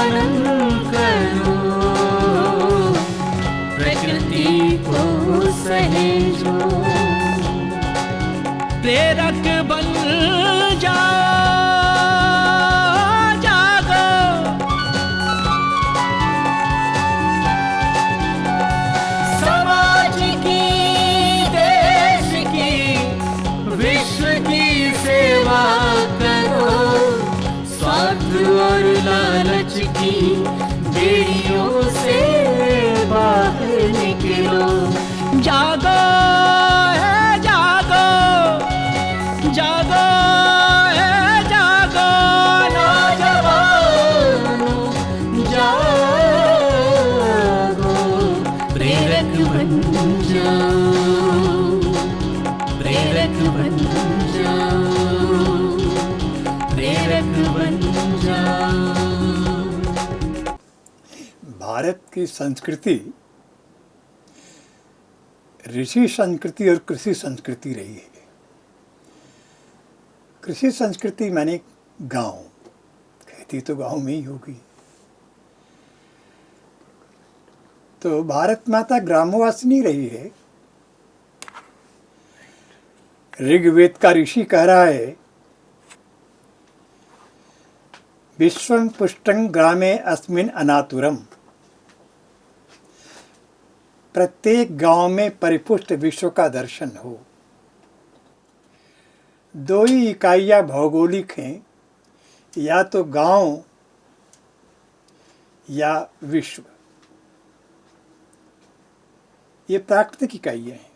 पालन करो, प्रकृति को सहेजो। प्रेरक बन जाओ, जागो। समाज की, देश की, विश्व की सेवा करो, स्वार्थ और लालच की बेड़ियों से बाहर निकलो। जागो है जागो, जागो है जागो, नौजवानों जागो, प्रेरक बन जाओ, प्रेरक बन जाओ, प्रेरक बन जाओ। भारत की संस्कृति ऋषि संस्कृति और कृषि संस्कृति रही है। कृषि संस्कृति माने गांव, खेती तो गांव में ही होगी। तो भारत माता ग्रामवासिनी रही है। ऋग्वेद का ऋषि कह रहा है, विश्वं पुष्टं ग्रामे अस्मिन् अनातुरम। प्रत्येक गांव में परिपुष्ट विश्व का दर्शन हो। दो ही इकाइयाँ भौगोलिक हैं, या तो गांव या विश्व। ये प्राकृतिक इकाइयाँ हैं।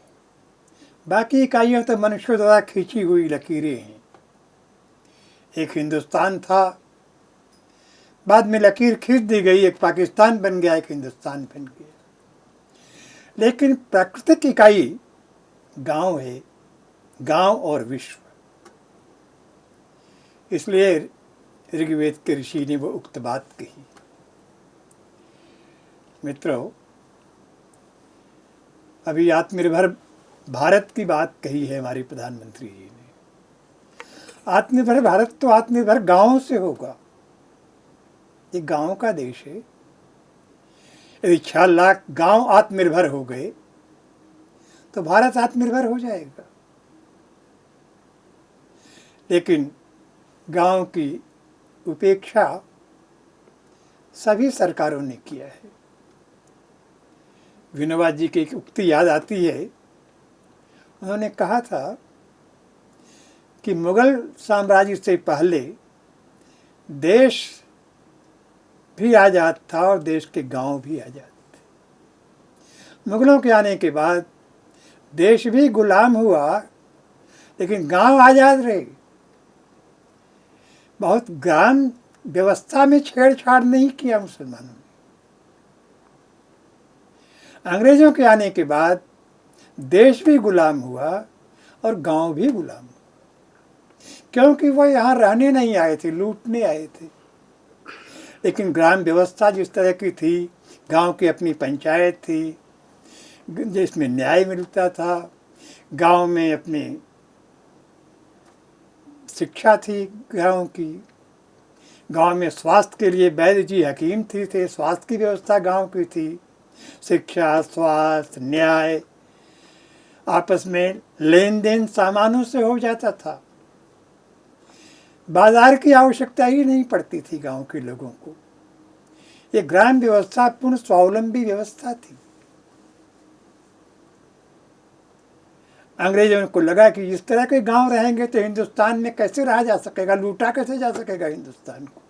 बाकी इकाइयाँ तो मनुष्यों द्वारा खींची हुई लकीरें हैं। एक हिंदुस्तान था, बाद में लकीर खींच दी गई, एक पाकिस्तान बन गया, एक हिंदुस्तान बन गया। लेकिन प्राकृतिक इकाई गांव है, गांव और विश्व। इसलिए ऋग्वेद के ऋषि ने वो उक्त बात कही। मित्रों, अभी आत्मनिर्भर भारत की बात कही है हमारे प्रधानमंत्री जी ने। आत्मनिर्भर भारत तो आत्मनिर्भर गांवों से होगा। ये गांव का देश है। यदि 6 लाख गांव आत्मनिर्भर हो गए तो भारत आत्मनिर्भर हो जाएगा। लेकिन गांव की उपेक्षा सभी सरकारों ने किया है। विनोबा जी की एक उक्ति याद आती है। उन्होंने कहा था कि मुगल साम्राज्य से पहले देश भी आज़ाद था और देश के गांव भी आज़ाद थे। मुगलों के आने के बाद देश भी गुलाम हुआ, लेकिन गांव आज़ाद रहे। बहुत ग्राम व्यवस्था में छेड़छाड़ नहीं किया मुसलमानों ने। अंग्रेजों के आने के बाद देश भी गुलाम हुआ और गांव भी गुलाम हुआ, क्योंकि वो यहाँ रहने नहीं आए थे, लूटने आए थे। लेकिन ग्राम व्यवस्था जिस तरह की थी, गांव की अपनी पंचायत थी जिसमें न्याय मिलता था, गांव में अपनी शिक्षा थी, गांव की, गांव में स्वास्थ्य के लिए वैद्य जी हकीम थे, स्वास्थ्य की व्यवस्था गांव की थी। शिक्षा, स्वास्थ्य, न्याय, आपस में लेन देन सामानों से हो जाता था। बाजार की आवश्यकता ही नहीं पड़ती थी गांव के लोगों को। ये ग्राम व्यवस्था पूर्ण स्वावलंबी व्यवस्था थी। अंग्रेजों को लगा कि इस तरह के गांव रहेंगे तो हिंदुस्तान में कैसे रहा जा सकेगा, लूटा कैसे जा सकेगा हिंदुस्तान को।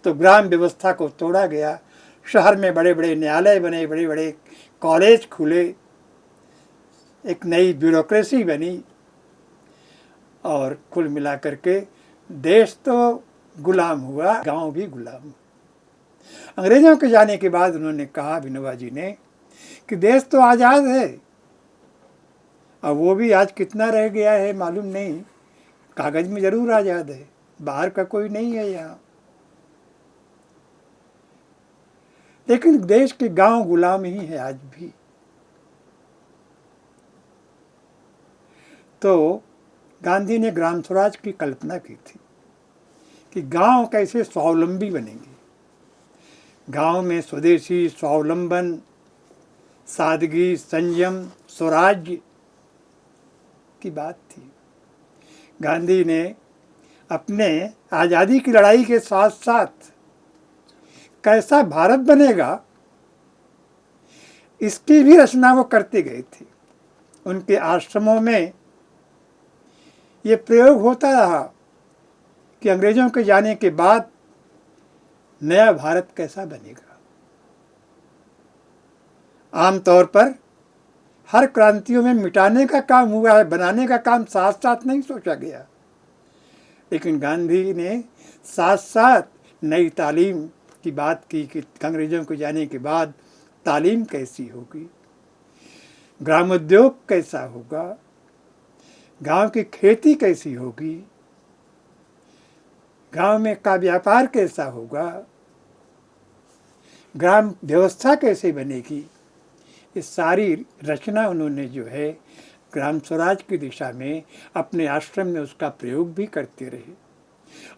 तो ग्राम व्यवस्था को तोड़ा गया। शहर में बड़े बड़े न्यायालय बने, बड़े बड़े कॉलेज खुले, एक नई ब्यूरोक्रेसी बनी, और कुल मिलाकर के देश तो गुलाम हुआ, गांव भी गुलाम हुआ। अंग्रेजों के जाने के बाद उन्होंने कहा, विनोबा जी ने, कि देश तो आज़ाद है। अब वो भी आज कितना रह गया है मालूम नहीं, कागज में जरूर आज़ाद है, बाहर का कोई नहीं है यहाँ। लेकिन देश के गांव गुलाम ही है आज भी। तो गांधी ने ग्राम स्वराज की कल्पना की थी कि गांव कैसे स्वावलंबी बनेंगे। गांव में स्वदेशी, स्वावलंबन, सादगी, संयम, स्वराज्य की बात थी। गांधी ने अपने आज़ादी की लड़ाई के साथ साथ कैसा भारत बनेगा इसकी भी रचना वो करते गए थे। उनके आश्रमों में ये प्रयोग होता रहा कि अंग्रेजों के जाने के बाद नया भारत कैसा बनेगा। आमतौर पर हर क्रांतियों में मिटाने का काम हुआ है, बनाने का काम साथ साथ नहीं सोचा गया। लेकिन गांधी ने साथ साथ नई तालीम की बात की कि अंग्रेजों के जाने के बाद तालीम कैसी होगी, ग्रामोद्योग कैसा होगा, गांव की खेती कैसी होगी, गांव में का व्यापार कैसा होगा, ग्राम व्यवस्था कैसे बनेगी। ये सारी रचना उन्होंने जो है ग्राम स्वराज की दिशा में अपने आश्रम में उसका प्रयोग भी करते रहे।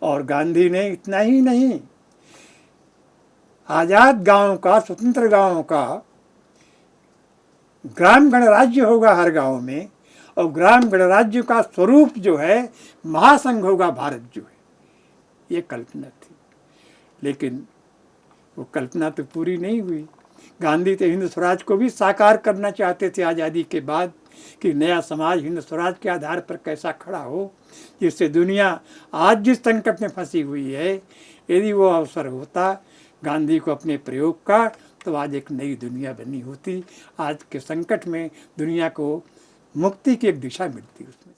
और गांधी ने इतना ही नहीं, आज़ाद गांव का, स्वतंत्र गांव का ग्राम गणराज्य होगा हर गांव में, और ग्राम गणराज्य का स्वरूप जो है महासंघ होगा भारत जो है, ये कल्पना थी। लेकिन वो कल्पना तो पूरी नहीं हुई। गांधी तो हिंद स्वराज को भी साकार करना चाहते थे आज़ादी के बाद, कि नया समाज हिंद स्वराज के आधार पर कैसा खड़ा हो, जिससे दुनिया आज जिस संकट में फंसी हुई है, यदि वो अवसर होता गांधी को अपने प्रयोग का, तो आज एक नई दुनिया बनी होती। आज के संकट में दुनिया को मुक्ति की एक दिशा मिलती उसमें।